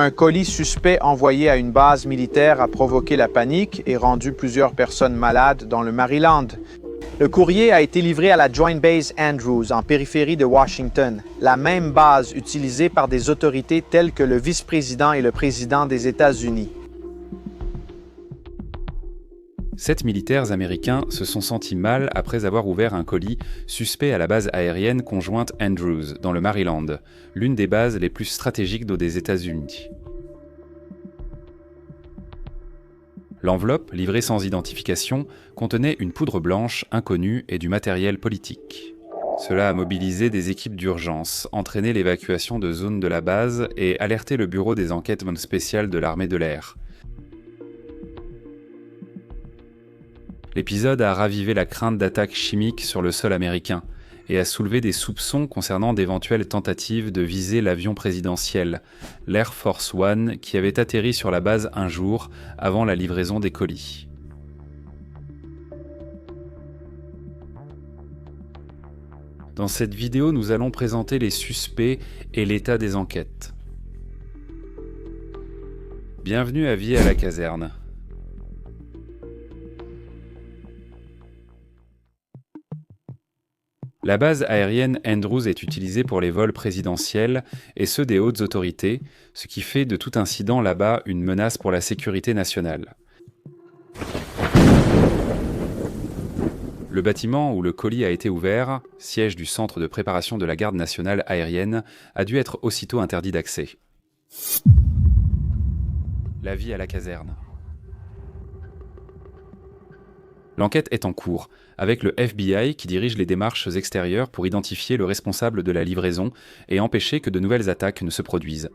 Un colis suspect envoyé à une base militaire a provoqué la panique et rendu plusieurs personnes malades dans le Maryland. Le courrier a été livré à la Joint Base Andrews, en périphérie de Washington, la même base utilisée par des autorités telles que le vice-président et le président des États-Unis. 7 militaires américains se sont sentis mal après avoir ouvert un colis suspect à la base aérienne conjointe Andrews, dans le Maryland, l'une des bases les plus stratégiques des États-Unis. L'enveloppe, livrée sans identification, contenait une poudre blanche inconnue et du matériel politique. Cela a mobilisé des équipes d'urgence, entraîné l'évacuation de zones de la base et alerté le bureau des enquêtes spéciales de l'armée de l'air. L'épisode a ravivé la crainte d'attaques chimiques sur le sol américain et a soulevé des soupçons concernant d'éventuelles tentatives de viser l'avion présidentiel, l'Air Force One, qui avait atterri sur la base un jour avant la livraison des colis. Dans cette vidéo, nous allons présenter les suspects et l'état des enquêtes. Bienvenue à Vie à la caserne. La base aérienne Andrews est utilisée pour les vols présidentiels et ceux des hautes autorités, ce qui fait de tout incident là-bas une menace pour la sécurité nationale. Le bâtiment où le colis a été ouvert, siège du centre de préparation de la garde nationale aérienne, a dû être aussitôt interdit d'accès. La vie à la caserne. L'enquête est en cours, avec le FBI qui dirige les démarches extérieures pour identifier le responsable de la livraison et empêcher que de nouvelles attaques ne se produisent.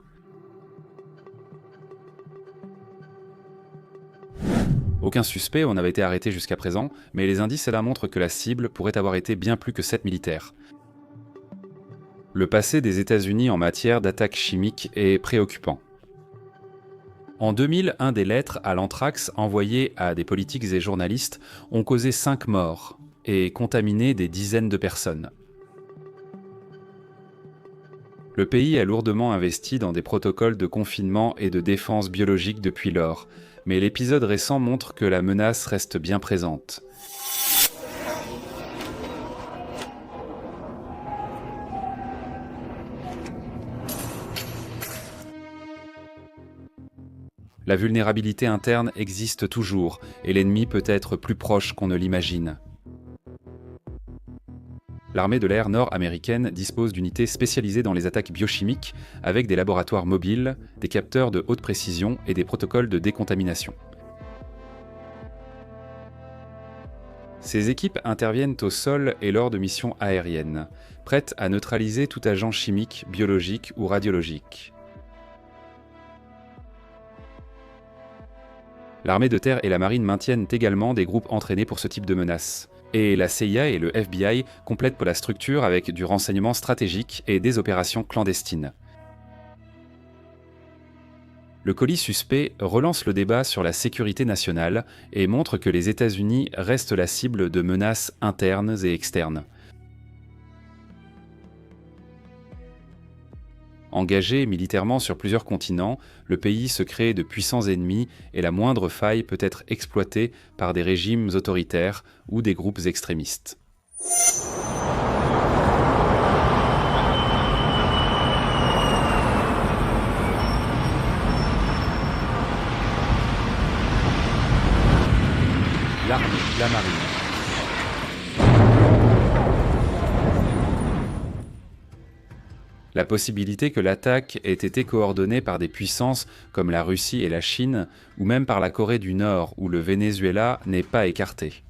Aucun suspect n'avait été arrêté jusqu'à présent, mais les indices montrent que la cible pourrait avoir été bien plus que 7 militaires. Le passé des États-Unis en matière d'attaques chimiques est préoccupant. En 2000, des lettres à l'anthrax envoyées à des politiques et journalistes ont causé 5 morts et contaminé des dizaines de personnes. Le pays a lourdement investi dans des protocoles de confinement et de défense biologique depuis lors, mais l'épisode récent montre que la menace reste bien présente. La vulnérabilité interne existe toujours et l'ennemi peut être plus proche qu'on ne l'imagine. L'armée de l'air nord-américaine dispose d'unités spécialisées dans les attaques biochimiques avec des laboratoires mobiles, des capteurs de haute précision et des protocoles de décontamination. Ces équipes interviennent au sol et lors de missions aériennes, prêtes à neutraliser tout agent chimique, biologique ou radiologique. L'armée de terre et la marine maintiennent également des groupes entraînés pour ce type de menaces. Et la CIA et le FBI complètent la structure avec du renseignement stratégique et des opérations clandestines. Le colis suspect relance le débat sur la sécurité nationale et montre que les États-Unis restent la cible de menaces internes et externes. Engagé militairement sur plusieurs continents, le pays se crée de puissants ennemis et la moindre faille peut être exploitée par des régimes autoritaires ou des groupes extrémistes. L'armée, la marine. La possibilité que l'attaque ait été coordonnée par des puissances comme la Russie et la Chine, ou même par la Corée du Nord ou le Venezuela, n'est pas écartée.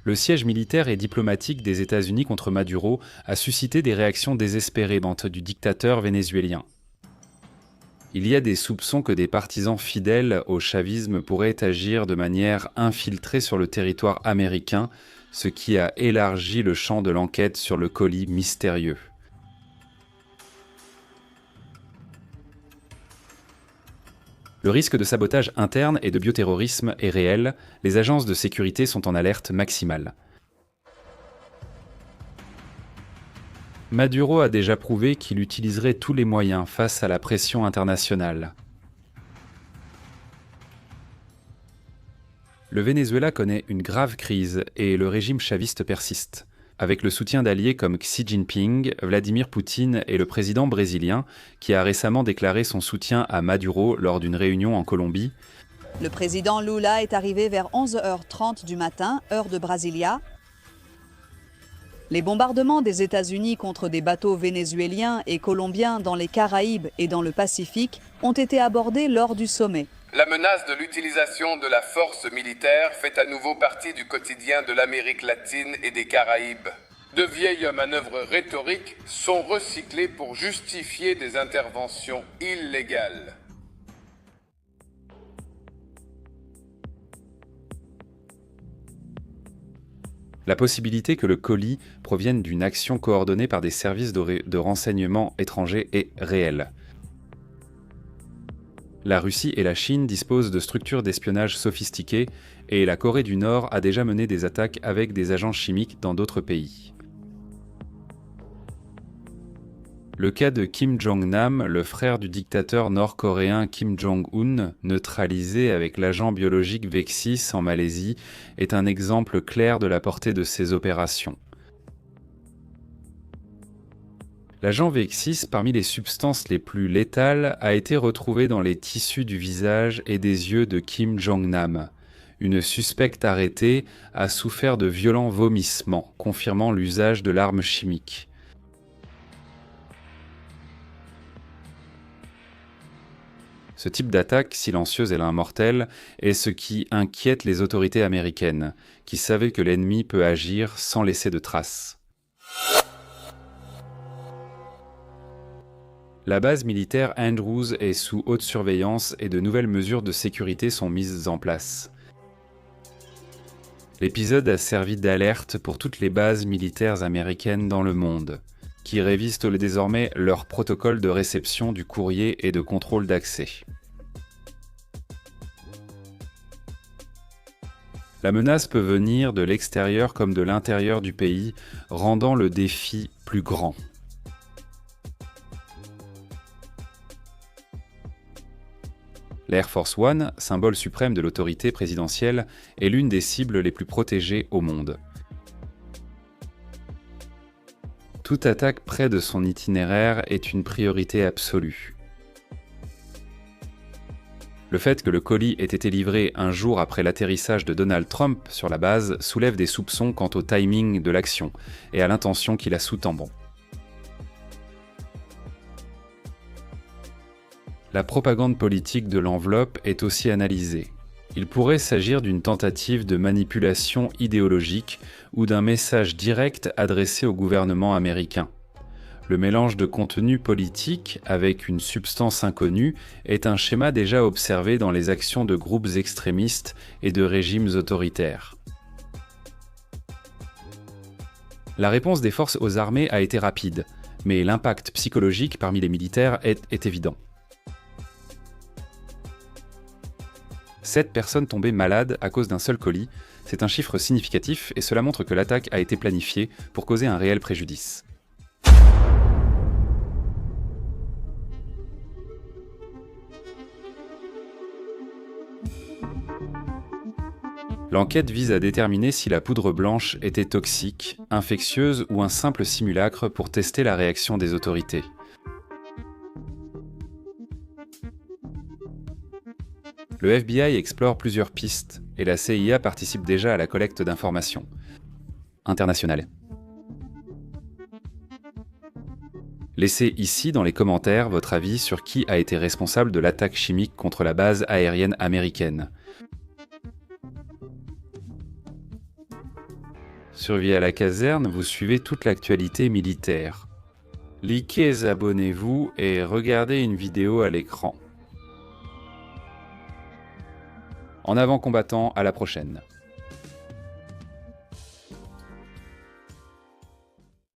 Le siège militaire et diplomatique des États-Unis contre Maduro a suscité des réactions désespérées du dictateur vénézuélien. Il y a des soupçons que des partisans fidèles au chavisme pourraient agir de manière infiltrée sur le territoire américain, ce qui a élargi le champ de l'enquête sur le colis mystérieux. Le risque de sabotage interne et de bioterrorisme est réel, les agences de sécurité sont en alerte maximale. Maduro a déjà prouvé qu'il utiliserait tous les moyens face à la pression internationale. Le Venezuela connaît une grave crise et le régime chaviste persiste. Avec le soutien d'alliés comme Xi Jinping, Vladimir Poutine et le président brésilien, qui a récemment déclaré son soutien à Maduro lors d'une réunion en Colombie. Le président Lula est arrivé vers 11h30 du matin, heure de Brasilia. Les bombardements des États-Unis contre des bateaux vénézuéliens et colombiens dans les Caraïbes et dans le Pacifique ont été abordés lors du sommet. La menace de l'utilisation de la force militaire fait à nouveau partie du quotidien de l'Amérique latine et des Caraïbes. De vieilles manœuvres rhétoriques sont recyclées pour justifier des interventions illégales. La possibilité que le colis provienne d'une action coordonnée par des services de renseignement étrangers est réelle. La Russie et la Chine disposent de structures d'espionnage sophistiquées et la Corée du Nord a déjà mené des attaques avec des agents chimiques dans d'autres pays. Le cas de Kim Jong-nam, le frère du dictateur nord-coréen Kim Jong-un, neutralisé avec l'agent biologique Vexis en Malaisie, est un exemple clair de la portée de ces opérations. L'agent Vexis, parmi les substances les plus létales, a été retrouvé dans les tissus du visage et des yeux de Kim Jong-nam. Une suspecte arrêtée a souffert de violents vomissements, confirmant l'usage de l'arme chimique. Ce type d'attaque, silencieuse et mortelle, est ce qui inquiète les autorités américaines, qui savaient que l'ennemi peut agir sans laisser de traces. La base militaire Andrews est sous haute surveillance et de nouvelles mesures de sécurité sont mises en place. L'épisode a servi d'alerte pour toutes les bases militaires américaines dans le monde, qui révisent désormais leur protocole de réception du courrier et de contrôle d'accès. La menace peut venir de l'extérieur comme de l'intérieur du pays, rendant le défi plus grand. L'Air Force One, symbole suprême de l'autorité présidentielle, est l'une des cibles les plus protégées au monde. Toute attaque près de son itinéraire est une priorité absolue. Le fait que le colis ait été livré un jour après l'atterrissage de Donald Trump sur la base soulève des soupçons quant au timing de l'action et à l'intention qui la sous-tend. La propagande politique de l'enveloppe est aussi analysée. Il pourrait s'agir d'une tentative de manipulation idéologique ou d'un message direct adressé au gouvernement américain. Le mélange de contenu politique avec une substance inconnue est un schéma déjà observé dans les actions de groupes extrémistes et de régimes autoritaires. La réponse des forces aux armées a été rapide, mais l'impact psychologique parmi les militaires est évident. 7 personnes tombées malades à cause d'un seul colis, c'est un chiffre significatif et cela montre que l'attaque a été planifiée pour causer un réel préjudice. L'enquête vise à déterminer si la poudre blanche était toxique, infectieuse ou un simple simulacre pour tester la réaction des autorités. Le FBI explore plusieurs pistes et la CIA participe déjà à la collecte d'informations internationales. Laissez ici dans les commentaires votre avis sur qui a été responsable de l'attaque chimique contre la base aérienne américaine. Sur Vie à la caserne, vous suivez toute l'actualité militaire. Likez, abonnez-vous et regardez une vidéo à l'écran. En avant combattant, à la prochaine.